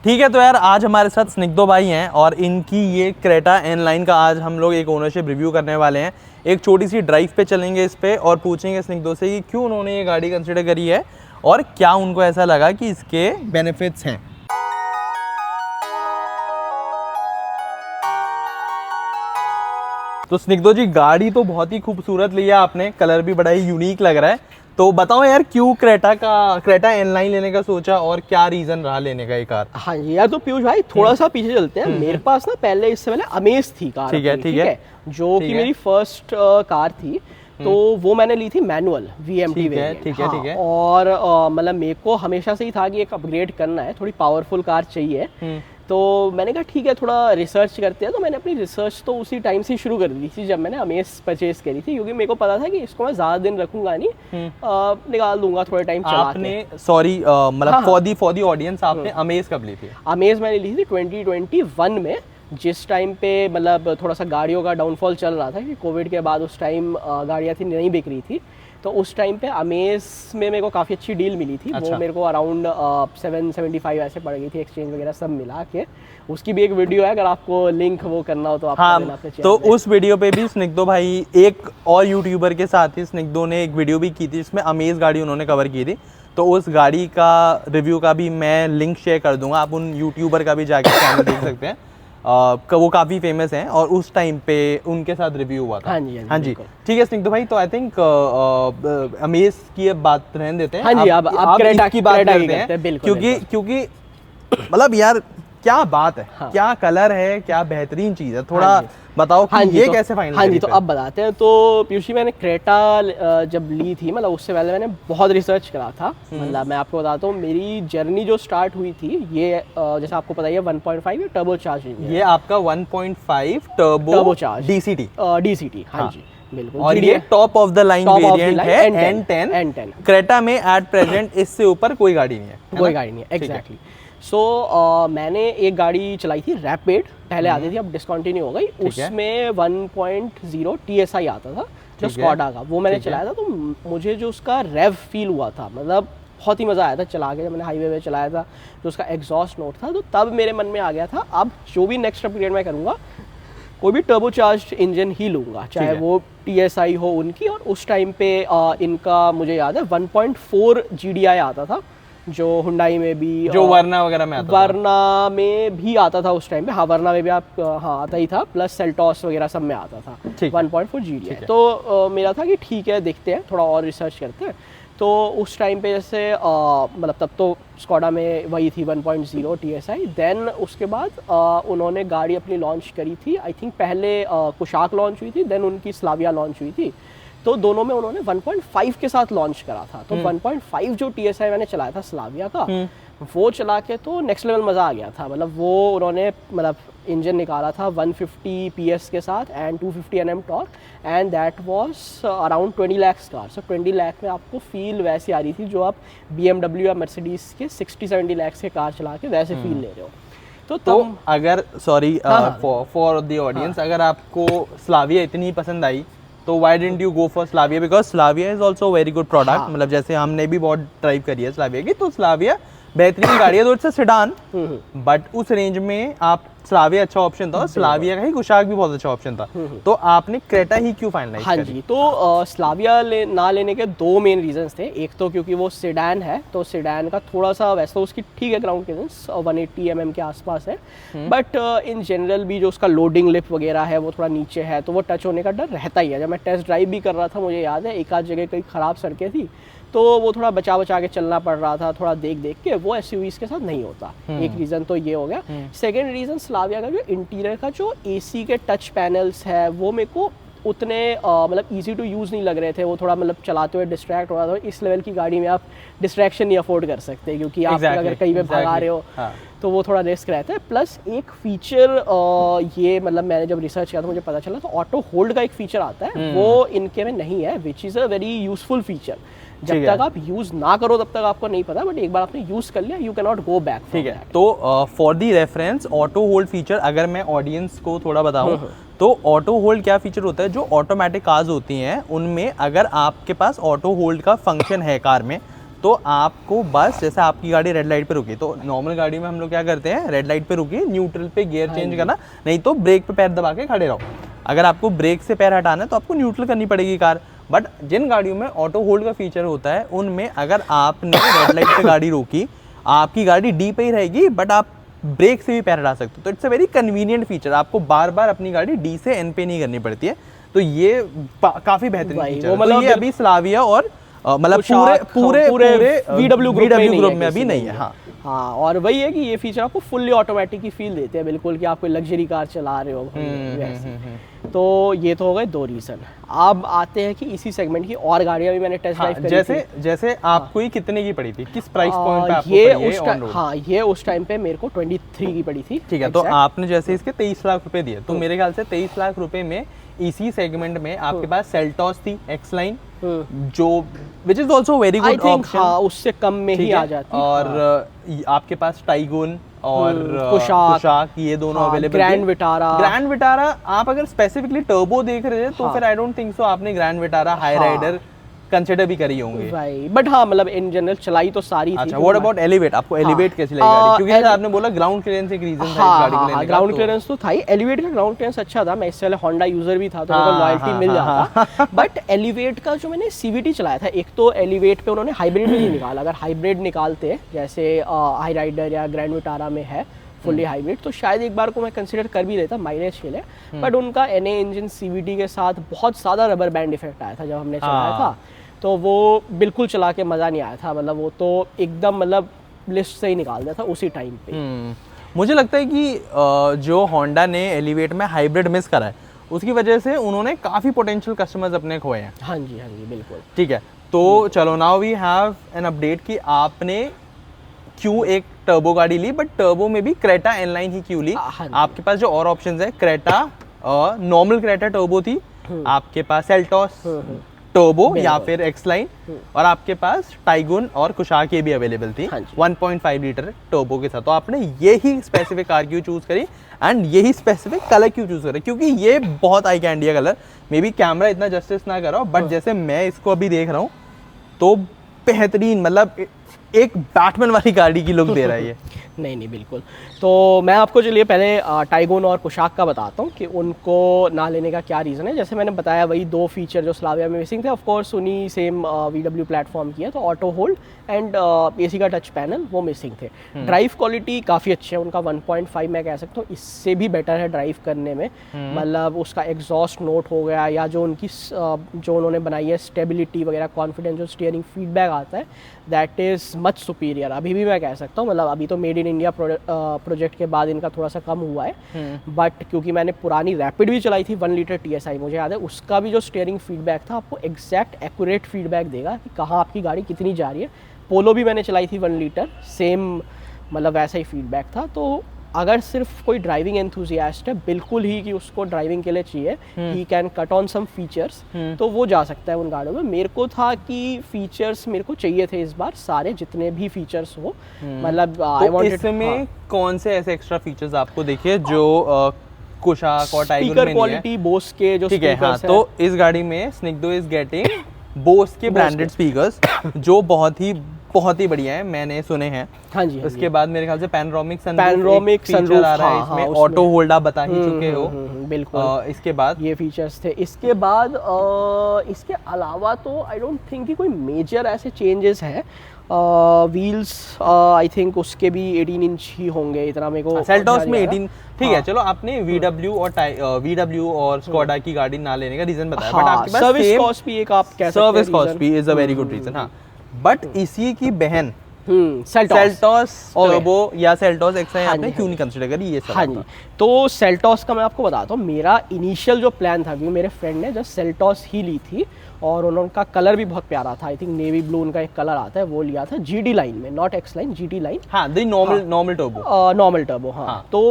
ठीक है, तो यार आज हमारे साथ स्निग्धो भाई हैं और इनकी ये क्रेटा N-Line का आज हम लोग एक ओनरशिप रिव्यू करने वाले हैं। एक छोटी सी ड्राइव पे चलेंगे इस पे और पूछेंगे स्निग्धो से कि क्यों उन्होंने ये गाड़ी कंसिडर करी है और क्या उनको ऐसा लगा कि इसके बेनिफिट्स हैं। तो स्निग्धो जी, गाड़ी तो बहुत ही खूबसूरत ली है आपने, कलर भी बड़ा ही यूनिक लग रहा है। तो बताओ यार, क्यों क्रेटा N-Line लेने का सोचा और क्या रीजन रहा लेने का ये कार? हाँ जी यार, तो पीयूष भाई थोड़ा सा पीछे चलते हैं। मेरे पास ना पहले, इससे पहले अमेज थी कार। ठीक है, जो कि मेरी फर्स्ट कार थी। तो वो मैंने ली थी मैनुअल VMT वेरिएंट। ठीक है। और मतलब मेरे को हमेशा से ही था कि एक अपग्रेड करना है, थोड़ी पावरफुल कार चाहिए। तो मैंने कहा ठीक है, थोड़ा रिसर्च करते हैं। तो मैंने अपनी रिसर्च तो उसी टाइम से शुरू कर दी थी जब मैंने अमेज परचेज करी थी, क्योंकि मेरे को पता था कि इसको मैं ज़्यादा दिन रखूंगा नहीं, निकाल दूंगा थोड़े टाइम चला के। आपने सॉरी मतलब फॉर दी ऑडियंस, आपने अमेज कब ली थी? अमेज मैंने ली थी 2021 में, जिस टाइम पे मतलब थोड़ा सा गाड़ियों का डाउनफॉल चल रहा था कि कोविड के बाद उस टाइम गाड़ियाँ थी नहीं बिक रही थी। तो उस टाइम पे अमेज में मेरे को काफ़ी अच्छी डील मिली थी। वो मेरे को अराउंड 775 ऐसे पड़ गई थी, एक्सचेंज वगैरह सब मिला के। उसकी भी एक वीडियो है, अगर आपको लिंक वो करना हो तो आप तो उस वीडियो पे भी स्निग्धो भाई एक और यूट्यूबर के साथ ही स्निग्धो ने एक वीडियो भी की थी जिसमें अमेज गाड़ी उन्होंने कवर की थी। तो उस गाड़ी का रिव्यू का भी मैं लिंक शेयर कर दूंगा, आप उन यूट्यूबर का भी जाके चैनल देख सकते हैं। वो काफ़ी फेमस हैं और उस टाइम पे उनके साथ रिव्यू हुआ था। हाँ जी। ठीक है स्निग्धो भाई, तो आई थिंक अमेज की अब बात रहने देते हैं। हाँ जी, अब क्रेटा की बात करते हैं, क्योंकि मतलब यार क्या बात है। हाँ। क्या कलर है, क्या बेहतरीन चीज़ है, थोड़ा बताओ कि ये कैसे फाइनल? हाँ जी, तो अब बताते हैं। तो पीयूष, मैंने क्रेटा जब ली थी, मतलब उससे पहले मैंने बहुत रिसर्च करा था। मतलब मैं आपको बताता हूँ, मेरी जर्नी जो स्टार्ट हुई थी, ये जैसे आपको पता है 1.5 टर्बो चार्ज इंजन। ये आपका 1.5 टर्बो चार्ज DCT। हाँ जी बिल्कुल। और ये top of the line variant है N10। क्रेटा में एट प्रेजेंट इससे ऊपर कोई गाड़ी नहीं है, कोई गाड़ी नहीं है। एग्जैक्टली। सो मैंने एक गाड़ी चलाई थी रैपिड, पहले आती थी, अब डिसकंटिन्यू हो गई। उसमें 1.0 TSI आता था जो स्कॉडा का, वो मैंने चलाया था। तो मुझे जो उसका रेव फील हुआ था, मतलब बहुत ही मज़ा आया था चला के। जब मैंने हाईवे पे चलाया था, जो उसका एग्जॉस्ट नोट था, तो तब मेरे मन में आ गया था अब जो भी नेक्स्ट अपग्रेड मैं करूँगा, कोई भी टर्बो चार्ज इंजन ही लूँगा, चाहे वो TSI हो उनकी। और उस टाइम पे इनका मुझे याद है 1.4 GDI आता था, जो हुंडई में भी, जो वर्ना वगैरह में आता था। वर्ना में भी आता था उस टाइम पे। हाँ, वर्ना में भी आता ही था, प्लस सेल्टॉस वगैरह सब में आता था 1.4 GDI। तो मेरा था कि ठीक है, देखते हैं, थोड़ा और रिसर्च करते हैं। तो उस टाइम पे जैसे मतलब तब तो स्कॉडा में वही थी 1.0 TSI। देन उसके बाद उन्होंने गाड़ी अपनी लॉन्च करी थी। आई थिंक पहले कुशाक लॉन्च हुई थी, देन उनकी स्लाविया लॉन्च हुई थी। तो दोनों में उन्होंने 1.5 के साथ लॉन्च करा था। तो 1.5 जो TSI मैंने चलाया था स्लाविया का, वो चला के तो नेक्स्ट लेवल मज़ा आ गया था। मतलब वो उन्होंने मतलब इंजन निकाला था 150 PS के साथ and 250 Nm torque, and that was around 20 lakh car. So 20 lakh में आपको फील वैसी आ रही थी जो आप BMW या मर्सिडीज के 60-70 लाख के कार चला के वैसे फील ले रहे हो। तो अगर सॉरी फॉर द ऑडियंस, अगर आपको स्लाविया इतनी पसंद आई तो Y didn't you go for Slavia? Because Slavia is also very good product. मतलब जैसे हमने भी बहुत ड्राइव करी है स्लाविया की, तो स्लाविया बेहतरीन गाड़ी है। तो इट्स अ सेडान, बट उस रेंज में आप स्लाविया अच्छा ऑप्शन था, स्लाविया का ही कुशाक भी बहुत अच्छा ऑप्शन था। तो आपने क्रेटा ही क्यों फाइनलाइज करी? हाँ जी, तो स्लाविया ना लेने के दो मेन रीजंस थे। एक तो क्योंकि वो सेडान है, तो सेडान का थोड़ा सा, वैसे तो उसकी ठीक है ग्राउंड क्लियरेंस 180 mm के आसपास है, बट इन जनरल भी जो उसका लोडिंग लिप वगैरह है वो थोड़ा नीचे है, तो वो टच होने का डर रहता ही है। जब मैं टेस्ट ड्राइव भी कर रहा था, मुझे याद है एक आध जगह कई ख़राब सड़कें थी, तो वो थोड़ा बचा के चलना पड़ रहा था, थोड़ा देख के। वो SUVs के साथ नहीं होता। एक रीज़न तो ये हो गया। सेकेंड रीज़न, स्लाविया का जो इंटीरियर का जो AC के टच पैनल्स है, वो मेरे को उतने मतलब ईजी टू यूज़ नहीं लग रहे थे। वो थोड़ा मतलब चलाते हुए डिस्ट्रैक्ट हो रहा था। इस लेवल की गाड़ी में आप डिस्ट्रैक्शन नहीं अफोर्ड कर सकते, क्योंकि आप अगर कहीं पे भगा रहे हो तो वो थोड़ा रिस्क रहता है। प्लस एक फीचर ये मतलब मैंने जब रिसर्च किया तो मुझे पता चला, तो ऑटो होल्ड का एक फीचर आता है, वो इनके में नहीं है, which is a very useful feature. जब तक आप यूज ना करो तब तक आपको नहीं पता, बट एक बार आपने यूज कर लिया, you can not go back. ठीक है, तो for the reference auto hold feature अगर मैं ऑडियंस को थोड़ा बताऊं, तो ऑटो होल्ड क्या फीचर होता है? जो ऑटोमेटिक कार्स होती हैं उनमें अगर आपके पास ऑटो होल्ड का फंक्शन है कार में, तो आपको बस जैसे आपकी गाड़ी रेड लाइट पे रुकी, तो नॉर्मल गाड़ी में हम लोग क्या करते हैं, रेड लाइट पे रुकी, न्यूट्रल पे गियर चेंज करना, नहीं तो ब्रेक पे पैर दबा के खड़े रहो। अगर आपको ब्रेक से पैर हटाना है तो आपको न्यूट्रल करनी पड़ेगी कार। बट जिन गाड़ियों में ऑटो होल्ड का फीचर होता है, उनमें अगर आपने रेड लाइट पे गाड़ी रोकी, आपकी गाड़ी डी पे ही रहेगी, बट आप ब्रेक से भी पैर हटा सकते हो। तो it's a very convenient feature, आपको बार बार अपनी गाड़ी डी से एन पे नहीं करनी पड़ती है। तो ये काफी बेहतरीन फीचर है। तो ये अभी स्लाविया और मतलब पूरे VW ग्रुप में अभी नहीं है। हाँ हाँ, और वही है कि ये फीचर आपको फुल्ली ऑटोमेटिक की फील देते हैं, बिल्कुल कि आप कोई लग्जरी कार चला रहे हो वैसे। तो ये तो हो गए 2 रीजन। अब आते हैं कि इसी सेगमेंट की और गाड़ियां भी मैंने टेस्ट ड्राइव करी थी। जैसे आपको ये कितने की पड़ी थी, किस प्राइस पॉइंट पे आपको ये पड़ी है ऑन रोड? हाँ, ये उस टाइम पे मेरे को 23 की पड़ी थी। ठीक है, तो आपने जैसे इसके 23 लाख रुपए दिए, तो मेरे ख्याल से 23 लाख रुपए में इसी सेगमेंट में आपके पास सेल्टॉस थी एक्स लाइन, जो which is also very good option. हाँ, उससे कम में ही आ जाती। और आपके पास टाइगोन और कुशाक, ये दोनों अवेलेबल। ग्रैंड विटारा आप अगर स्पेसिफिकली टर्बो देख रहे थे तो फिर आई डोंट थिंक सो आपने Grand Vitara Hyryder consider भी करी होंगे भाई। बट हाँ, मतलब इन जनरल चलाई तो सारी थी। अच्छा, व्हाट अबाउट एलिवेट? आपको एलिवेट कैसी लगी गाड़ी? क्योंकि जैसे आपने बोला ग्राउंड क्लियरेंस एक रीजन था इस गाड़ी को लेने का। ग्राउंड क्लियरेंस तो था ही, एलिवेट का ग्राउंड क्लियरेंस अच्छा था। मैं इससे पहले होंडा यूजर भी था, तो मेरे को लॉयल्टी मिल जाता। बट एलिवेट का जो मैंने सीवीटी चलाया था, एक तो एलिवेट पे उन्होंने हाइब्रिड भी नहीं निकाला। अगर हाइब्रिड निकालते जैसे हाई राइडर या ग्रैंड विटारा में है फुल्ली हाइब्रिड, तो शायद एक बार को मैं कंसिडर कर भी लेता माइलेज के लिए। बट उनका NA इंजन सीवीटी के साथ बहुत ज़्यादा रबर बैंड इफेक्ट आया था जब हमने चलाया था, तो वो बिल्कुल चला के मज़ा नहीं आया था। मतलब वो तो एकदम मतलब लिस्ट से ही निकाल दिया था उसी टाइम पे। मुझे लगता है कि जो होंडा ने एलिवेट में हाइब्रिड मिस करा है, उसकी वजह से उन्होंने काफ़ी पोटेंशियल कस्टमर्स अपने खोए हैं। हाँ जी बिल्कुल। ठीक है, तो चलो now we have an update कि आपने क्यों एक टर्बो गाड़ी ली, बट टर्बो में भी क्रेटा इनलाइन ही क्यों ली? आपके पास जो और ऑप्शंस है, क्रेटा नॉर्मल क्रेटा टर्बो थी, आपके पास सेल्टॉस टर्बो या फिर एक्स लाइन, और आपके पास टाइगुन और कुशाक ये भी अवेलेबल थी 1.5 लीटर टर्बो के साथ। तो आपने यही स्पेसिफिक कार क्यों चूज करी एंड यही स्पेसिफिक कलर क्यों चूज करी? क्योंकि ये बहुत eye candy colour, may be camera इतना जस्टिस ना कर रहा हो, बट जैसे मैं इसको अभी देख रहा हूँ तो बेहतरीन, मतलब एक बैटमैन वाली गाड़ी की लुक दे रहा है ये। नहीं बिल्कुल। तो मैं आपको चलिए पहले टाइगोन और कुशाक का बताता हूँ कि उनको ना लेने का क्या रीज़न है। जैसे मैंने बताया, वही 2 फीचर जो स्लाविया में मिसिंग थे, ऑफ कोर्स उन्हीं सेम VW प्लेटफॉर्म की है, तो ऑटो होल्ड एंड AC का टच पैनल वो मिसिंग थे। ड्राइव क्वालिटी काफ़ी अच्छी है उनका, 1.5 मैं कह सकता हूँ इससे भी बेटर है ड्राइव करने में। मतलब उसका एग्जॉस्ट नोट हो गया, या जो उनकी जो उन्होंने बनाई है स्टेबिलिटी वगैरह, कॉन्फिडेंस, जो स्टीयरिंग फीडबैक आता है, दैट इज़ मच सुपीरियर। अभी भी मैं कह सकता हूँ, मतलब अभी तो मेड इन इंडिया प्रोजेक्ट के बाद इनका थोड़ा सा कम हुआ है, बट क्योंकि मैंने पुरानी रैपिड भी चलाई थी 1 लीटर TSI, मुझे याद है उसका भी जो स्टीयरिंग फीडबैक था आपको एग्जैक्ट एक्यूरेट फीडबैक देगा कि कहाँ आपकी गाड़ी कितनी जा रही है। पोलो भी मैंने चलाई थी 1 लीटर, सेम मतलब वैसा ही फीडबैक था। तो अगर सिर्फ कोई ड्राइविंग एंथुजियास्ट है बिल्कुल ही कि उसको ड्राइविंग के लिए चाहिए, he can cut on some features, तो वो जा सकता है उन गाड़ियों में। मेरे को था कि फीचर्स मेरे को चाहिए थे इस बार, सारे जितने भी फीचर्स हो, मतलब आई वांटेड। इसमें कौन से ऐसे एक्स्ट्रा फीचर्स आपको देखिए जो कुशाक और टाइगन में नहीं है? स्पीकर क्वालिटी बोस के जो स्पीकर्स हैं, तो इस गाड़ी में स्निग्धो इज गेटिंग बोस के ब्रांडेड स्पीकर्स जो बहुत ही बढ़िया है, मैंने सुने हैं। हाँ जी। उसके बाद मेरे ख्याल से पैनोरामिक सनरूफ आ रहा है इसमें, ऑटो होल्ड आप बता ही चुके हो। बिल्कुल। इसके बाद ये फीचर्स थे। इसके बाद इसके अलावा तो आई डोंट थिंक कि कोई मेजर ऐसे चेंजेस हैं। व्हील्स आई थिंक उसके भी 18 इंच ही होंगे, इतना मेरे को। सेल्टॉस में 18, ठीक है। चलो आपने VW और स्कोडा की गाड़ी ना लेने का रीजन बताया, बट आपके पास सर्विस कॉस्ट भी एक आप कह सकते हैं, सर्विस कॉस्ट भी is a very good reason. हाँ, बट इसी की बहन सेल्टॉस टर्बो या सेल्टॉस एक्स आपने क्यों नहीं कंसीडर करी ये सब? हाँ जी, तो सेल्टॉस का मैं आपको बताता हूँ। मेरा इनिशियल जो प्लान था, क्योंकि मेरे फ्रेंड ने जस्ट सेल्टॉस ही ली थी और उनका कलर भी बहुत प्यारा था, आई थिंक नेवी ब्लू उनका एक कलर आता है, वो लिया था GT लाइन में, not x line, GT line. हाँ, द नॉर्मल टर्बो। हाँ, तो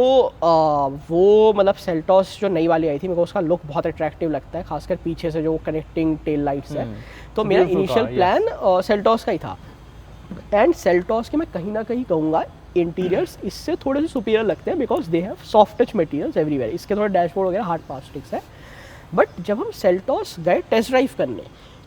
वो मतलब सेल्टॉस जो नई वाली आई थी, मेरे को उसका लुक बहुत अट्रैक्टिव लगता है, खासकर पीछे से जो कनेक्टिंग टेल लाइट्स है। तो मेरा इनिशियल प्लान सेल्टॉस का ही था, एंड सेल्टॉस के मैं कहीं ना कहीं कहूँगा इंटीरियर्स इससे थोड़े से सुपीरियर लगते हैं, because they have soft touch materials everywhere. इसके थोड़ा डैशबोर्ड वगैरह हार्ड प्लास्टिक्स है। बट जब हम सेल्टॉस गए टेस्ट ड्राइव करने,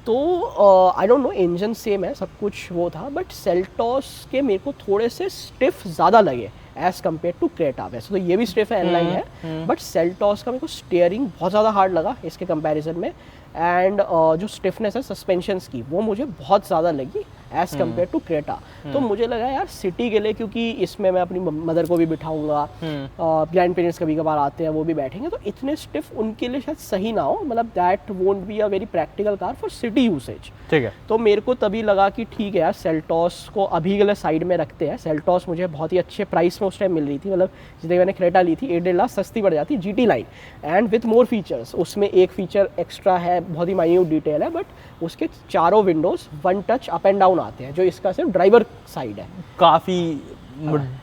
तो I don't know, engine same है, सब कुछ वो था, बट सेल्टॉस के मेरे को थोड़े से स्टिफ ज़्यादा लगे एज कम्पेयर टू क्रेटा। वैसे तो ये भी स्टिफ है, एनलाइन है, बट सेल्टॉस का मेरे को स्टीयरिंग बहुत ज़्यादा हार्ड लगा इसके कंपैरिजन में। एंड जो स्टिफनेस है सस्पेंशंस की, वो मुझे बहुत ज़्यादा लगी एज कम्पेयर टू क्रेटा। तो मुझे लगा यार सिटी के लिए, क्योंकि इसमें मैं अपनी मदर को भी बिठाऊंगा, ग्रैंड पेरेंट्स कभी कभार आते हैं वो भी बैठेंगे, तो इतने स्टिफ उनके लिए शायद सही ना हो, मतलब that won't be a very practical car for city usage. ठीक है। तो मेरे को तभी लगा कि ठीक है यार, सेल्टॉस को अभी के लिए साइड में रखते हैं। सेल्टॉस मुझे बहुत ही अच्छे प्राइस में उस टाइम मिल रही थी, मतलब जितने मैंने क्रेटा ली थी 1.5 लाख सस्ती पड़ जाती, GT line and with more features. उसमें एक फीचर एक्स्ट्रा है, बहुत ही माइन्यूट डिटेल है, बट उसके चारों Windows 1 touch up and down आते हैं, जो इसका सिर्फ ड्राइवर साइड है। काफ़ी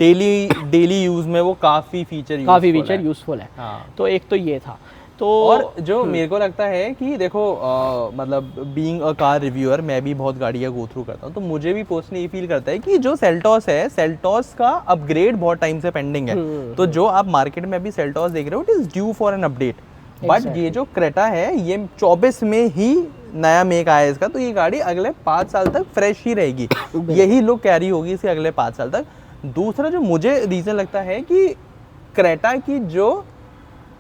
डेली यूज़ में वो काफ़ी फीचर यूजफुल है। तो एक तो ये था। तो और जो मेरे को लगता है कि देखो मतलब बीइंग अ कार रिव्यूअर, मैं भी बहुत गाड़ियाँ गो थ्रू करता हूँ, तो मुझे भी पर्सनली ये फील करता है कि जो सेल्टॉस है, सेल्टॉस का अपग्रेड बहुत टाइम से पेंडिंग है। तो जो आप मार्केट में अभी सेल्टॉस देख रहे हो, it is due for an update. But ये जो क्रेटा है, ये 24 में ही नया मेक आया इसका, तो ये गाड़ी अगले 5 साल तक फ्रेश ही रहेगी। यही लुक कैरी होगी इसके अगले 5 साल तक। दूसरा जो मुझे रीज़न लगता है कि क्रेटा की जो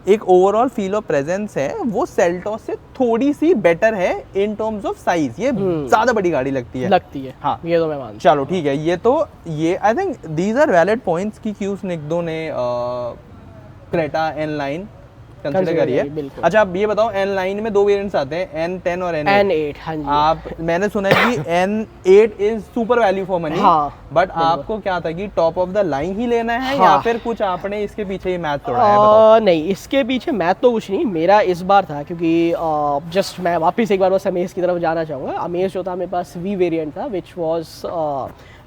एक ओवरऑल फील ऑफ प्रेजेंस है, वो सेल्टॉस से थोड़ी सी बेटर है इन टर्म्स ऑफ साइज। ये ज्यादा बड़ी गाड़ी लगती है। हाँ, ये तो मैं मानता हूं। चलो ठीक है, ये I think these are valid points कि क्यों स्निग्धो ने क्रेटा एन लाइन कंसीडर करिए। अच्छा आप ये बताओ, एन लाइन में 2 वेरिएंट्स आते हैं, N10 और N8। हाँ जी। मैंने सुना है कि N8 is super value for money. But आपको क्या था कि टॉप ऑफ द लाइन ही लेना है, या फिर कुछ आपने इसके पीछे ही मैथ तोड़ा है? बताओ। नहीं, इसके पीछे मैथ तो कुछ नहीं, मेरा इस बार था, क्योंकि जस्ट मैं वापस एक बार बस अमेज की तरफ जाना चाहूँगा। अमेज जो था मेरे पास V वेरिएंट था, विच वॉज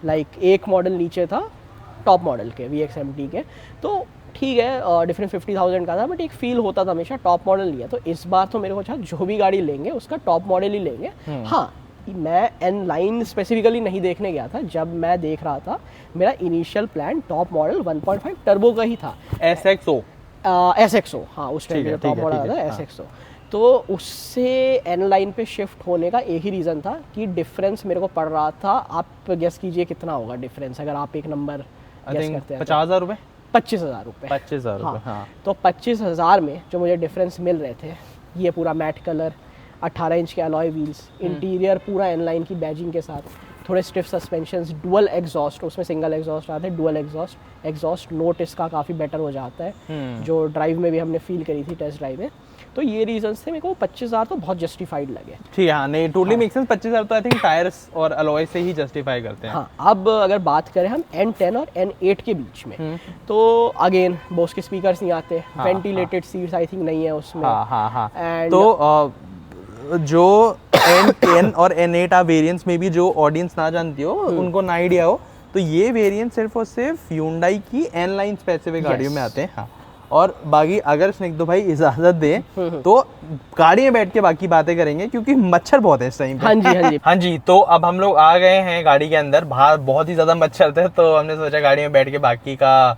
लाइक एक मॉडल नीचे था टॉप मॉडल के, VXMT के। तो ठीक है, डिफरेंट 50,000 का था, बट एक फील होता था हमेशा टॉप मॉडल लिया। तो इस बार तो मेरे को अच्छा, जो भी गाड़ी लेंगे उसका टॉप मॉडल ही लेंगे। हाँ, मैं एन लाइन स्पेसिफिकली नहीं देखने गया था। जब मैं देख रहा था, मेरा initial plan top model 1.5 turbo का ही था, SXO। हाँ, उस टाइम टॉप मॉडल था SXO। तो उससे एन लाइन पे शिफ्ट होने का एक ही रीज़न था कि डिफरेंस मेरे को पड़ रहा था। आप गेस कीजिए कितना होगा डिफरेंस, अगर आप एक नंबर गेस करते हैं। 50,000 रुपये, 25,000 रुपये। 25,000 रुपये। हाँ। तो 25,000 में जो मुझे डिफरेंस मिल रहे थे, ये पूरा मैट कलर, 18 इंच के अलॉय व्हील्स, इंटीरियर पूरा इनलाइन की बैजिंग के साथ, थोड़े स्टिफ सस्पेंशंस, डुअल एग्जॉस्ट, उसमें सिंगल एग्जॉस्ट आता है, डुअल एग्जॉस्ट नोट इसका काफ़ी बेटर हो जाता है, जो ड्राइव में भी हमने फील करी थी टेस्ट ड्राइव में। तो ये रीजंस थे, मेरे को 25,000 तो बहुत जस्टिफाइड लगे। ठीक है, हाँ, नहीं टोटली मेक सेंस। 25,000 तो आई थिंक टायर्स और अलॉय से ही जस्टिफाई करते हैं। हाँ, अब अगर बात करें हम N10 और N8 के बीच में, तो अगेन बोस के स्पीकर्स नहीं आते, वेंटिलेटेड सीट्स आई थिंक नहीं है उसमें। एंड तो जो N10 और N8 वेरिएंट्स में भी जो ऑडियंस ना जानती हो, उनको ना आइडिया हो, तो ये वेरिएंट सिर्फ और सिर्फ Hyundai की एन लाइन स्पेसिफिक गाड़ियों में आते हैं। हाँ, और बाकी अगर स्निग्धो भाई इजाजत दें तो गाड़ी में बैठ के बाकी बातें करेंगे, क्योंकि मच्छर बहुत है इस टाइम पे। हाँ जी। हाँ जी, तो अब हम लोग आ गए हैं गाड़ी के अंदर। बाहर बहुत ही ज्यादा मच्छर थे, तो हमने सोचा गाड़ी में बैठ के बाकी का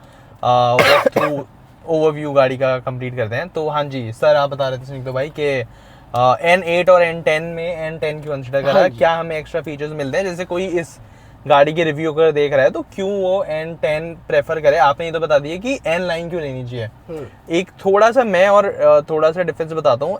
ओवरव्यू गाड़ी का कंप्लीट करते हैं। तो हाँ जी सर, आप बता रहे थे स्निग्धो भाई कि N8 और N10 में N10 क्यों कंसिडर करा, क्या हमें एक्स्ट्रा फीचर्स मिलते हैं? जैसे कोई इस गाड़ी के रिव्यू अगर देख रहा है तो क्यों वो N10 प्रेफर करे? आपने ये तो बता दिया कि N लाइन क्यों लेनी चाहिए। एक थोड़ा सा मैं और थोड़ा सा डिफरेंस बताता हूँ।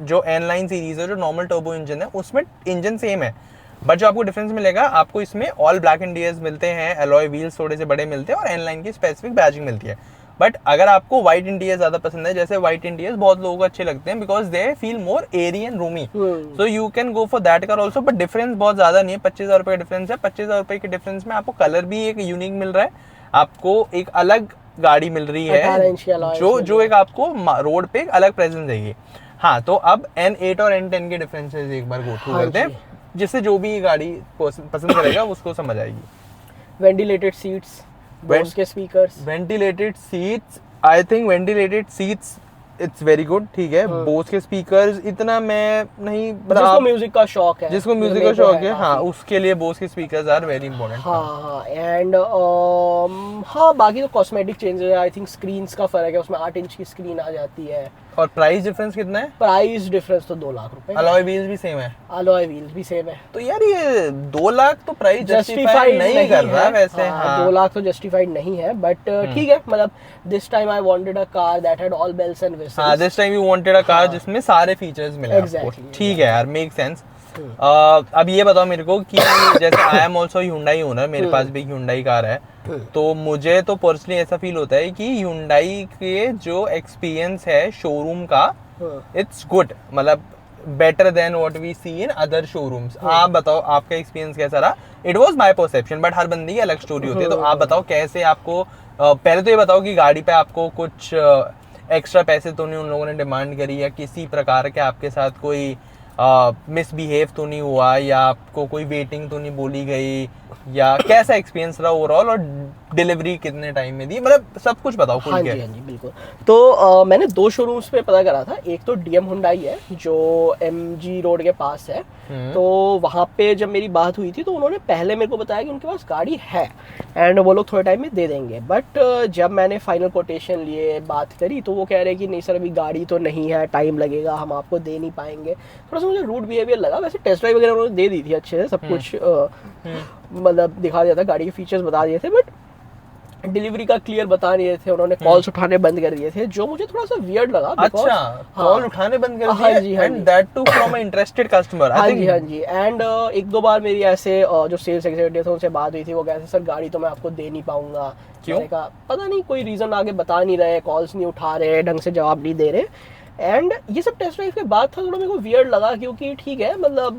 जो N लाइन सीरीज है, जो नॉर्मल टर्बो इंजन है, उसमें इंजन सेम है, बट जो आपको डिफरेंस मिलेगा, आपको इसमें ऑल ब्लैक इंडियर्स मिलते हैं, अलॉय व्हील्स थोड़े से बड़े मिलते हैं, और N लाइन की स्पेसिफिक बैजिंग मिलती है। बट अगर आपको व्हाइट इंटीरियर ज्यादा पसंद है, जैसे व्हाइट इंटीरियर बहुत लोगों को अच्छे लगते हैं because they feel more airy and roomy, so you can go for that car also. But difference बहुत ज्यादा नहीं है, 25,000 रुपये का डिफरेंस है। 25,000 रुपये के डिफरेंस में आपको कलर भी एक यूनिक मिल रहा है, आपको एक अलग गाड़ी मिल रही है, जो एक आपको रोड पे एक अलग प्रेजेंस देगी। हाँ, तो अब N8 और N10 के डिफरेंसेस एक बार गो थ्रू करते हैं, जिससे जो भी गाड़ी पसंद करेगा उसको समझ आएगी। वेंटिलेटेड सीट्स, बोस के speakers, ventilated seats, I think ventilated seats it's very good, ठीक है। बोस के स्पीकर्स इतना मैं नहीं, जिसको म्यूजिक का शौक है, जिसको म्यूजिक का शौक है, हाँ, उसके लिए बोस के स्पीकर्स आर वेरी इंपॉर्टेंट। हाँ, एंड हाँ, बाकी तो कॉस्मेटिक चेंजेस है, आई थिंक स्क्रीन्स का फर्क है, उसमें 8 इंच की स्क्रीन आ जाती है। और प्राइस डिफरेंस कितना है? प्राइस डिफरेंस तो 2 लाख रुपए। अलॉय व्हील्स भी सेम है? अलॉय व्हील्स भी सेम है। तो यार ये 2 लाख तो प्राइस जस्टिफाई नहीं कर रहा वैसे। हाँ, 2 लाख तो जस्टिफाइड नहीं है, बट ठीक है, मतलब this time I wanted a car that had all bells and whistles. हाँ, this time you wanted a car जिसमें सारे फीचर्स मिले आपको। ठीक है यार, मेक सेंस। अब ये बताओ मेरे को कि जैसे I am also Hyundai owner, मेरे पास भी Hyundai कार है, तो मुझे तो पर्सनली ऐसा फील होता है कि Hyundai के जो एक्सपीरियंस है शोरूम का, इट्स गुड, मतलब better than what we see in other showrooms. आप बताओ आपका एक्सपीरियंस कैसा रहा? It was my perception, but हर बंदी की अलग स्टोरी होती है। तो आप बताओ कैसे आपको, पहले तो ये बताओ कि गाड़ी पे आपको कुछ एक्स्ट्रा पैसे तो नहीं उन लोगों ने डिमांड करी, या किसी प्रकार के आपके साथ कोई मिसबिहेव तो नहीं हुआ, या आपको कोई वेटिंग तो नहीं बोली गई, या कैसा एक्सपीरियंस रहा ओवरऑल, और डिलीवरी कितने टाइम में दी, मतलब सब कुछ बताओ खुल के। हाँ जी, बिल्कुल। तो मैंने 2 शोरूम्स पे पता करा था। एक तो DM Hyundai है जो MG रोड के पास है, तो वहाँ पे जब मेरी बात हुई थी तो उन्होंने पहले मेरे को बताया कि उनके पास गाड़ी है एंड वो लोग थोड़े टाइम में दे देंगे। बट जब मैंने फाइनल कोटेशन लिए, बात करी, तो वो कह रहे कि नहीं सर, अभी गाड़ी तो नहीं है, टाइम लगेगा, हम आपको दे नहीं पाएंगे। थोड़ा सा मुझे रूड बिहेवियर लगा। वैसे टेस्ट ड्राइव वगैरह उन्होंने दे दी थी अच्छे से, सब कुछ मतलब दिखा दिया था, गाड़ी के फीचर्स बता दिए थे, बट डिलीवरी का क्लियर बता नहीं रहे थे। उन्होंने कॉल्स उठाने बंद कर दिए थे, जो मुझे थोड़ा सा वियर्ड लगा। अच्छा, कॉल उठाने बंद कर दिए, and that too from a interested customer. हाँ जी। एंड 1-2 बार मेरी ऐसे जो सेल्स एग्जीक्यूटिव थे उनसे बात हुई थी, वो कहते सर गाड़ी तो मैं आपको दे नहीं पाऊंगा। क्यों? मैंने कहा पता नहीं, कोई रीजन आगे बता नहीं रहे, कॉल्स नहीं उठा रहे, ढंग से जवाब नहीं दे रहे। एंड ये सब टेस्ट ड्राइव के बाद था, थोड़ा मेरे को वियर्ड लगा, क्योंकि ठीक है, मतलब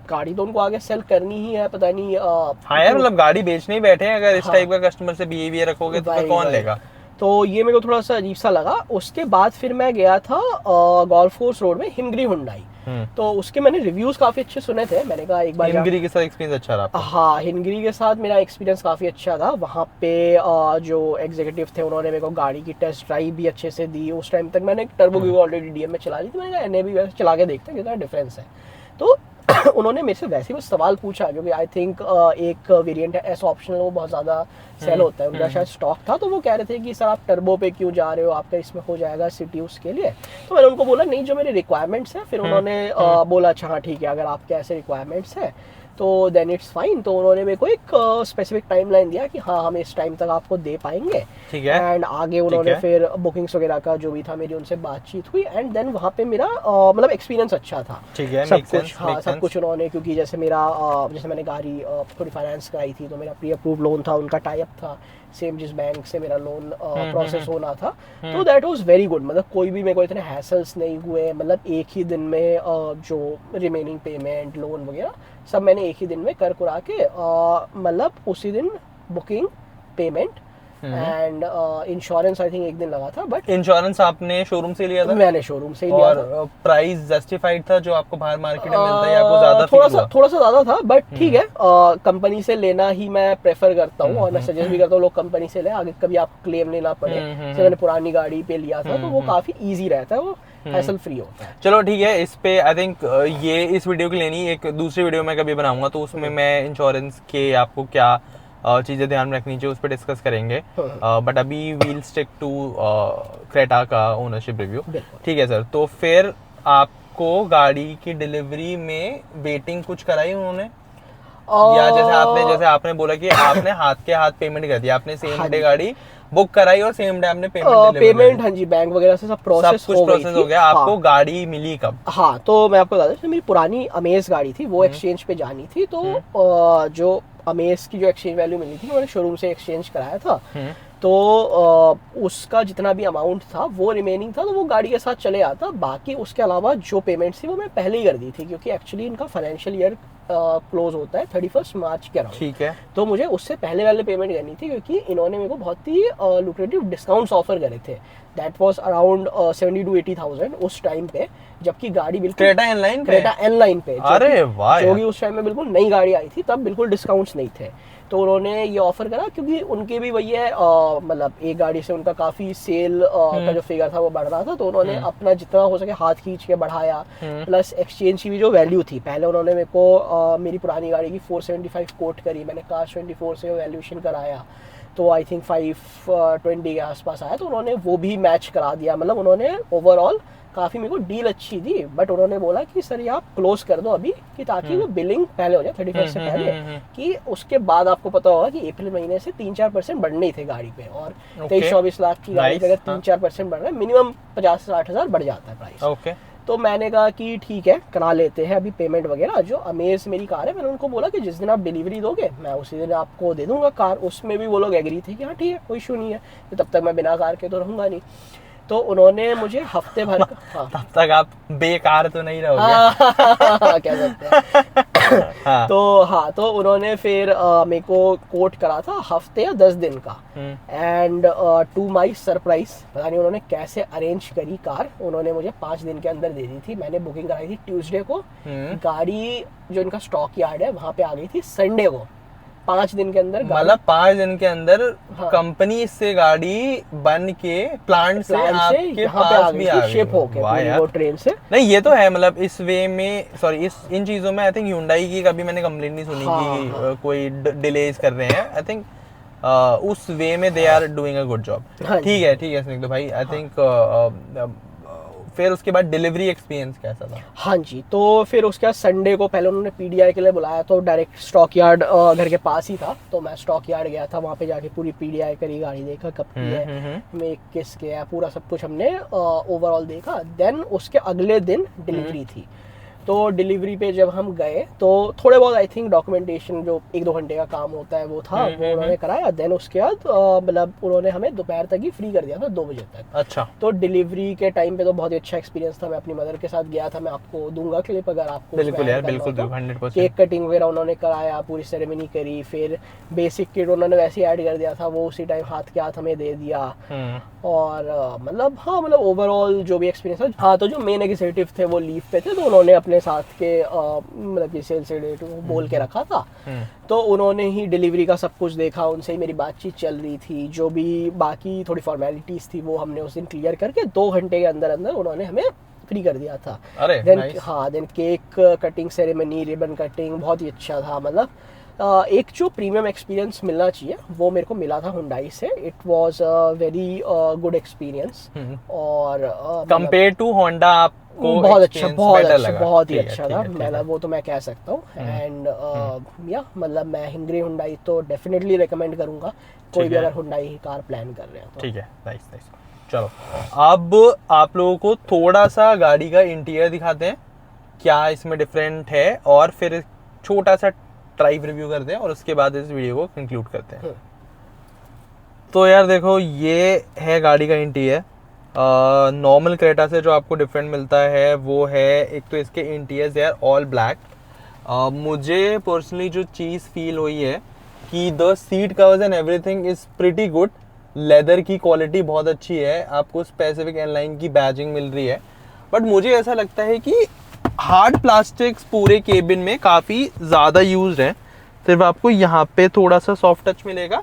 गाड़ी तो उनको आगे सेल करनी ही है, पता नहीं। हाँ यार, मतलब गाड़ी बेचने ही बैठे हैं, अगर इस टाइप का कस्टमर से बिहेवियर रखोगे तो कौन लेगा? तो ये मेरे को थोड़ा सा अजीब सा लगा। उसके बाद फिर मैं गया था गोल्फ कोर्स रोड में हिमगिरी Hyundai। तो उसके मैंने रिव्यूज काफी अच्छे सुने थे। मैंने कहा एक बार हिमगिरी के साथ एक्सपीरियंस अच्छा रहा आपका? हाँ, हिमगिरी के साथ मेरा एक्सपीरियंस काफी अच्छा था। वहाँ पे जो एग्जीक्यूटिव थे उन्होंने मेरे को गाड़ी की टेस्ट ड्राइव भी अच्छे से दी। उस टाइम तक मैंने टर्बो क्योंकि ऑलरेडी DM में चला ली थी, मैंने कहा NA भी वैसे चला के देखते हैं कितना डिफरेंस है। तो उन्होंने मेरे से वैसे ही बस सवाल पूछा, क्योंकि आई थिंक एक वेरिएंट है S ऑप्शनल, वो बहुत ज़्यादा सेल होता है, उनका शायद स्टॉक था। तो वो कह रहे थे कि सर आप टर्बो पे क्यों जा रहे हो, आपका इसमें हो जाएगा सिटी उसके लिए। तो मैंने उनको बोला नहीं, जो मेरे रिक्वायरमेंट्स हैं। फिर उन्होंने बोला अच्छा हाँ ठीक है, अगर आपके ऐसे रिक्वायरमेंट्स हैं तो देन इट्स फाइन। तो उन्होंने मेरे को एक स्पेसिफिक टाइमलाइन दिया कि हाँ हम इस टाइम तक आपको दे पाएंगे। ठीक है। एंड आगे उन्होंने फिर बुकिंग्स वगैरह का जो भी था, मेरी उनसे बातचीत हुई, एंड देन वहाँ पे मेरा मतलब एक्सपीरियंस अच्छा था। ठीक है, सब कुछ, हाँ सब कुछ उन्होंने, क्योंकि जैसे मेरा जैसे मैंने गाड़ी थोड़ी फाइनेंस कराई थी, तो मेरा प्री अप्रूव लोन था, उनका टाई अप था सेम जिस बैंक से मेरा लोन प्रोसेस होना था। तो दैट वाज वेरी गुड, मतलब कोई भी मेरे को इतने हैसल्स नहीं हुए। मतलब एक ही दिन में जो रिमेनिंग पेमेंट, लोन वगैरह सब मैंने एक ही दिन में कर कुरा के, मतलब उसी दिन booking, payment and insurance I think एक दिन लगा था। बट इंश्योरेंस आपने शोरूम से लिया था? मैंने शोरूम से ही लिया था। और प्राइस जस्टिफाइड था जो आपको बाहर मार्केट में मिलता है, या आपको ज्यादा थोड़ा सा ज्यादा था, बट ठीक है, कंपनी से लेना ही मैं प्रेफर करता हूँ, और मैं सजेस्ट भी करता हूँ लोग कंपनी से लें, आगे कभी आपको क्लेम लेना पड़े। जैसे मैंने पुरानी गाड़ी पे लिया था, तो वो काफी ईजी रहता है, वो हैसल फ्री होता है। चलो ठीक है, इस पे आई थिंक ये इस वीडियो के लिए नहीं, एक दूसरी वीडियो में कभी बनाऊंगा, तो उसमें मैं इंश्योरेंस के आपको क्या चीज़ें ध्यान में रखनी चाहिए उस पर डिस्कस करेंगे। बट अभी वील स्टिक टू क्रेटा का ओनरशिप रिव्यू। ठीक है सर, तो फिर आपको गाड़ी की डिलीवरी में वेटिंग कुछ कराई उन्होंने, या जैसे आपने बोला कि आपने हाथ के हाथ पेमेंट कर दिया, आपने सेम डे गाड़ी बुक कराई और सेम डे आपने पेमेंट, हाँ जी, बैंक वगैरह से सब प्रोसेस हो गया। आपको गाड़ी मिली कब? हाँ, तो मैं आपको बता दूं, मेरी पुरानी अमेज गाड़ी थी, वो एक्सचेंज पे जानी थी। तो जो अमेज की जो एक्सचेंज वैल्यू मिली थी, मैंने शोरूम से एक्सचेंज कराया था। तो उसका जितना भी अमाउंट था वो रिमेनिंग था, तो वो गाड़ी के साथ चले आता। बाकी उसके अलावा जो पेमेंट थी वो मैं पहले ही कर दी थी, क्योंकि एक्चुअली इनका फाइनेंशियल ईयर क्लोज होता है 31 मार्च के अराउंड। ठीक है। तो मुझे उससे पहले वाले पेमेंट करनी थी, क्योंकि इन्होंने मेरे को बहुत ही लुक्रेटिव डिस्काउंट्स ऑफर करे थे। दैट वाज अराउंड 70 to 80,000 उस टाइम पे, जबकि गाड़ी बिल्कुल क्रेटा इनलाइन पे, क्रेटा एनलाइन पे, अरे वाह, जो कि उस टाइम में बिल्कुल नई गाड़ी आई थी, तब बिल्कुल डिस्काउंट्स नहीं थे। तो उन्होंने ये ऑफर करा, क्योंकि उनके भी वही है, मतलब एक गाड़ी से उनका काफी सेल का जो फिगर था वो बढ़ रहा था, तो उन्होंने अपना जितना हो सके हाथ खींच के बढ़ाया। प्लस एक्सचेंज की भी जो वैल्यू थी, पहले उन्होंने मेरे को मेरी पुरानी गाड़ी की 475 कोट करी, मैंने Cars 24 से वैल्यूएशन कराया, तो आई थिंक 520 के आसपास आया, तो उन्होंने वो भी मैच करा दिया। मतलब उन्होंने ओवरऑल काफ़ी मेरे को डील अच्छी दी, बट उन्होंने बोला कि सर ये आप क्लोज कर दो अभी, कि ताकि वो बिलिंग पहले हो जाए 31 से पहले, कि उसके बाद आपको पता होगा कि अप्रैल महीने से 3-4% बढ़ने ही थे गाड़ी पे, और 23-24 लाख की गाड़ी पे अगर 3-4% बढ़ रहा है, मिनिमम 50 से 60 हज़ार बढ़ जाता है प्राइस। ओके। तो मैंने कहा कि ठीक है, करा लेते हैं अभी पेमेंट वगैरह। जो अमेज मेरी कार है, मैंने उनको बोला कि जिस दिन आप डिलीवरी दोगे मैं उसी दिन आपको दे दूंगा कार। उसमें भी वो लोग एग्री थे कि हाँ ठीक है, कोई इशू नहीं है, तो तब तक मैं बिना कार के तो रहूंगा नहीं। तो उन्होंने मुझे हफ्ते भर का, हाँ तब तक आप बेकार तो नहीं रहोगे। हाँ, कह सकते हैं। हाँ। तो उन्होंने फिर मेरे को कोट करा था हफ्ते या 10 दिन का। एंड टू माई सरप्राइज, पता नहीं उन्होंने कैसे अरेंज करी कार, उन्होंने मुझे 5 दिन के अंदर दे दी थी। मैंने बुकिंग कराई थी ट्यूसडे को, गाड़ी जो इनका स्टॉक यार्ड है वहाँ पे आ गई थी संडे को। 5 दिन के अंदर, मतलब 5 दिन के अंदर हाँ, कंपनी से गाड़ी बन के प्लांट से आपके पास भी आ गई, शिप होके वो ट्रेन से। नहीं ये तो है, मतलब इस वे में, सॉरी इन चीजों में आई थिंक Hyundai की कभी मैंने कंप्लेंट नहीं सुनी कि कोई डिलेज कर रहे हैं। आई थिंक उस वे में they are doing a good job. ठीक है स्निग्ध भाई, आई थिंक फिर उसके बाद डिलीवरी एक्सपीरियंस कैसा था? हाँ जी, तो फिर उसके बाद संडे को पहले उन्होंने पीडीआई के लिए बुलाया, तो डायरेक्ट स्टॉक यार्ड घर के पास ही था, तो मैं स्टॉक यार्ड गया था। वहाँ पे जाके पूरी पीडीआई करी, गाड़ी देखा कब की है, मेक किसके है, पूरा सब कुछ हमने ओवरऑल देखा। देन उसके अगले दिन डिलीवरी थी। तो डिलीवरी पे जब हम गए तो थोड़े बहुत आई थिंक डॉक्यूमेंटेशन जो 1-2 घंटे का काम होता है वो था, वो उन्होंने कराया। देन उसके बाद मतलब उन्होंने हमें दोपहर तक ही फ्री कर दिया था, 2 बजे तक। अच्छा। तो डिलीवरी के टाइम पे तो बहुत ही अच्छा एक्सपीरियंस था। मैं अपनी मदर के साथ गया था, मैं आपको दूंगा क्लिप अगर आपको। बिल्कुल यार, बिल्कुल 100%। केक कटिंग वगैरह उन्होंने कराया, पूरी सेरेमनी करी, फिर बेसिक किट उन्होंने वैसे ही ऐड कर दिया था, वो उसी टाइम हाथ के हाथ हमें दे दिया। और मतलब हाँ, मतलब ओवरऑल जो भी एक्सपीरियंस था। हाँ, तो जो मेन एग्जीक्यूटिव थे वो लीव पे थे, तो उन्होंने अपने साथ के मतलब कि सेल्स डेट बोल के रखा था, तो उन्होंने ही डिलीवरी का सब कुछ देखा, उनसे ही मेरी बातचीत चल रही थी। जो भी बाकी थोड़ी फॉर्मेलिटीज थी वो हमने उस दिन क्लियर करके 2 घंटे के अंदर अंदर उन्होंने हमें फ्री कर दिया था। Then cake cutting ceremony, ribbon cutting बहुत ही अच्छा था। मतलब एक जो प्रीमियम एक्सपीरियंस मिलना चाहिए वो मेरे को मिला था Hyundai से। It was a very good experience, और कंपेयर टू Honda आपको बहुत ही अच्छा था। मतलब वो तो मैं कह सकता हूँ। एंड या मतलब मैं हिंगरी Hyundai तो डेफिनेटली रिकमेंड करूंगा, कोई भी अगर Hyundai ही कार प्लान कर रहे हैं तो। ठीक है, नाइस। चलो अब आप लोगों को थोड़ा सा गाड़ी का इंटीरियर दिखाते हैं, क्या इसमें डिफरेंट है, और फिर छोटा सा ड्राइव रिव्यू करते हैं, और उसके बाद इस वीडियो को कंक्लूड करते हैं। तो यार देखो, ये है गाड़ी का इंटीरियर। नॉर्मल क्रेटा से जो आपको डिफरेंट मिलता है वो है, एक तो इसके इंटीरियर्स यार ऑल ब्लैक। मुझे पर्सनली जो चीज़ फील हुई है कि the seat covers and everything is pretty good. Leather की क्वालिटी बहुत अच्छी है, आपको स्पेसिफिक एयरलाइन की बैजिंग मिल रही है, बट मुझे ऐसा लगता है कि हार्ड प्लास्टिक्स पूरे केबिन में काफ़ी ज़्यादा यूज्ड हैं। सिर्फ आपको यहाँ पे थोड़ा सा सॉफ्ट टच मिलेगा,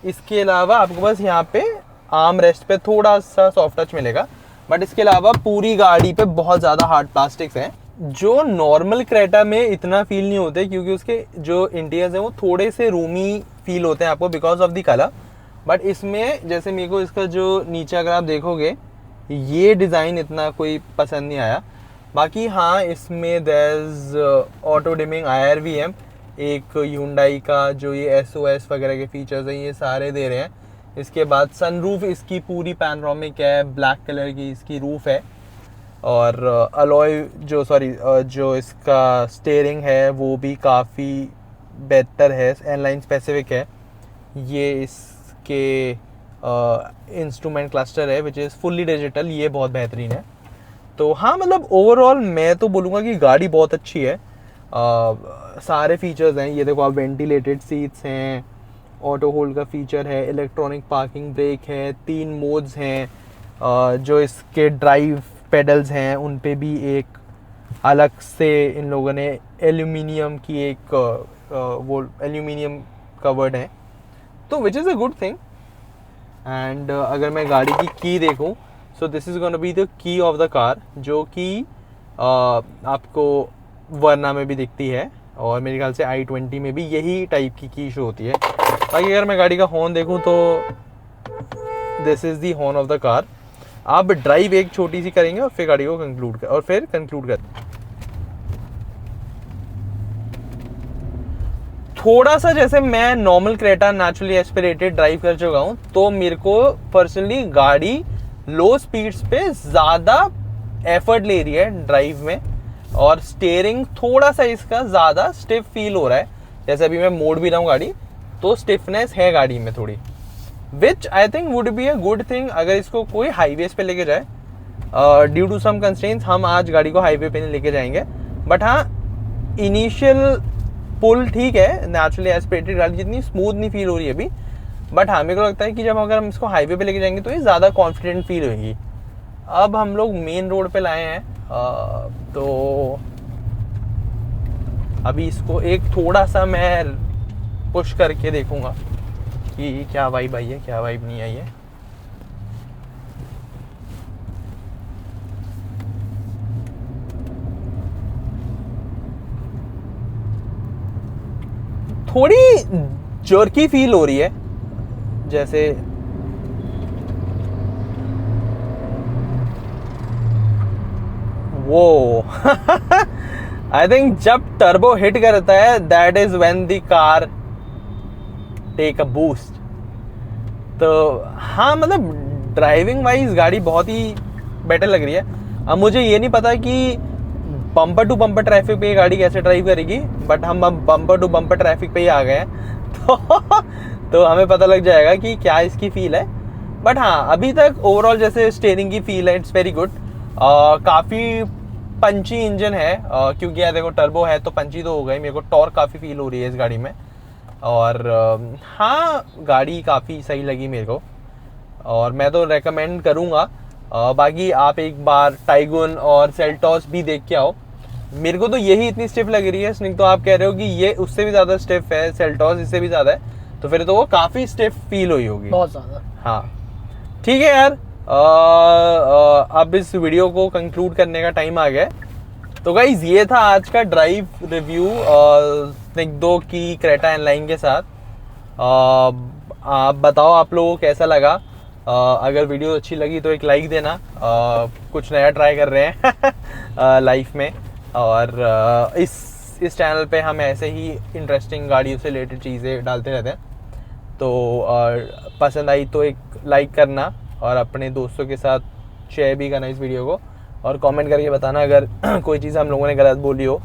इसके अलावा आपको बस यहाँ पे आर्म रेस्ट पे थोड़ा सा सॉफ्ट टच मिलेगा, बट इसके अलावा पूरी गाड़ी पे बहुत ज़्यादा हार्ड प्लास्टिक्स हैं, जो नॉर्मल क्रेटा में इतना फील नहीं होते, क्योंकि उसके जो इंटीरियर्स हैं वो थोड़े से रूमी फील होते हैं आपको because of the colour. But इसमें जैसे मेरे को इसका जो नीचे अगर आप देखोगे, ये डिज़ाइन इतना कोई पसंद नहीं आया। बाकी हाँ, इसमें there is auto dimming IRVM, एक Hyundai का जो ये SOS वगैरह के फीचर्स हैं ये सारे दे रहे हैं। इसके बाद सनरूफ इसकी पूरी पैनोरामिक है, ब्लैक कलर की इसकी रूफ है, और अलॉय जो इसका स्टीयरिंग है वो भी काफ़ी बेहतर है, एयरलाइन स्पेसिफिक है। ये इसके इंस्ट्रूमेंट क्लस्टर है विच इज़ फुल्ली डिजिटल, ये बहुत बेहतरीन है। तो हाँ, मतलब ओवरऑल मैं तो बोलूँगा कि गाड़ी बहुत अच्छी है। सारे फीचर्स हैं। ये देखो आप, वेंटिलेटेड सीट्स हैं, ऑटो होल्ड का फीचर है, इलेक्ट्रॉनिक पार्किंग ब्रेक है, 3 मोड्स हैं, जो इसके ड्राइव पेडल्स हैं उन पे भी एक अलग से इन लोगों ने एल्यूमिनियम की एक वो एल्यूमिनियम कवर्ड है, तो which is a good thing. And अगर मैं गाड़ी की की देखूं, so this is gonna be the key of the car, जो कि आपको वर्ना में भी दिखती है और मेरे ख्याल से i20 में भी यही टाइप की शो होती है। बाकी अगर मैं गाड़ी का हॉर्न देखूं तो this is the horn of the car. आप ड्राइव एक छोटी सी करेंगे और फिर गाड़ी को कंक्लूड कर थोड़ा सा, जैसे मैं normal Creta naturally aspirated drive कर चुका हूँ, तो मेरे को पर्सनली गाड़ी लो स्पीड्स पे ज़्यादा एफर्ट ले रही है ड्राइव में, और स्टीयरिंग थोड़ा सा इसका ज़्यादा स्टिफ फील हो रहा है। जैसे अभी मैं मोड़ भी रहा हूँ गाड़ी, तो स्टिफनेस है गाड़ी में थोड़ी, which I think would be a good thing अगर इसको कोई हाईवेज पे लेके जाए। ड्यू टू सम कंस्ट्रेंट्स हम आज गाड़ी को हाईवे पे नहीं लेके जाएंगे, बट हाँ इनिशियल पुल ठीक है, नेचुरली एस्पिरेटेड गाड़ी जितनी स्मूथ नहीं फील हो रही है अभी, बट हाँ मेरे को लगता है कि जब अगर हम इसको हाईवे पे लेके जाएंगे तो ये ज़्यादा कॉन्फिडेंट फील होगी। अब हम लोग मेन रोड पे लाए हैं, तो अभी इसको एक थोड़ा सा मैं पुश करके देखूंगा कि क्या वाइब आई है, क्या वाइब नहीं आई है। थोड़ी जर्की फील हो रही है, जैसे वो आई थिंक जब टर्बो हिट करता है that is when the car take a boost. तो हाँ मतलब ड्राइविंग वाइज गाड़ी बहुत ही बेटर लग रही है। अब मुझे ये नहीं पता कि बम्पर टू बम्पर ट्रैफिक पे ये गाड़ी कैसे ड्राइव करेगी, बट हम अब बम्पर टू बम्पर ट्रैफिक पे ही आ गए हैं तो हमें पता लग जाएगा कि क्या इसकी फील है। बट हाँ अभी तक ओवरऑल जैसे स्टीयरिंग की फील है, इट्स वेरी गुड। काफ़ी पंची इंजन है, क्योंकि यार देखो टर्बो है तो पंची तो हो गई। मेरे को टॉर्क काफ़ी फील हो रही है इस गाड़ी में, और हाँ गाड़ी काफ़ी सही लगी मेरे को, और मैं तो रेकमेंड करूँगा। बाकी आप एक बार टाइगुन और सेल्टॉस भी देख के आओ। मेरे को तो यही इतनी स्टिफ लग रही है, स्निक तो आप कह रहे हो कि ये उससे भी ज़्यादा स्टिफ है, सेल्टॉस इससे भी ज़्यादा है, तो फिर तो वो काफ़ी स्टिफ फील हुई होगी, बहुत ज़्यादा। हाँ ठीक है यार, अब इस वीडियो को कंक्लूड करने का टाइम आ गया। तो गाइज ये था आज का ड्राइव रिव्यू स्निक 2 की क्रेटा इनलाइन के साथ। आप बताओ आप लोगों को कैसा लगा। अगर वीडियो अच्छी लगी तो एक लाइक देना। कुछ नया ट्राई कर रहे हैं लाइफ में, और इस चैनल पे हम ऐसे ही इंटरेस्टिंग गाड़ियों से रिलेटेड चीज़ें डालते रहते हैं। तो पसंद आई तो एक लाइक करना और अपने दोस्तों के साथ शेयर भी करना इस वीडियो को, और कमेंट करके बताना अगर कोई चीज़ हम लोगों ने गलत बोली हो,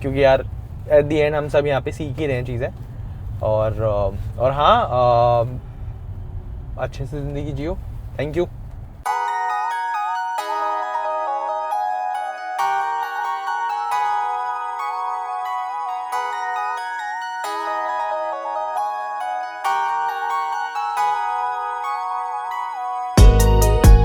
क्योंकि यार एट दी एंड हम सब यहाँ पे सीख ही रहे हैं चीज़ें। और हाँ अच्छे से ज़िंदगी जियो। Thank you.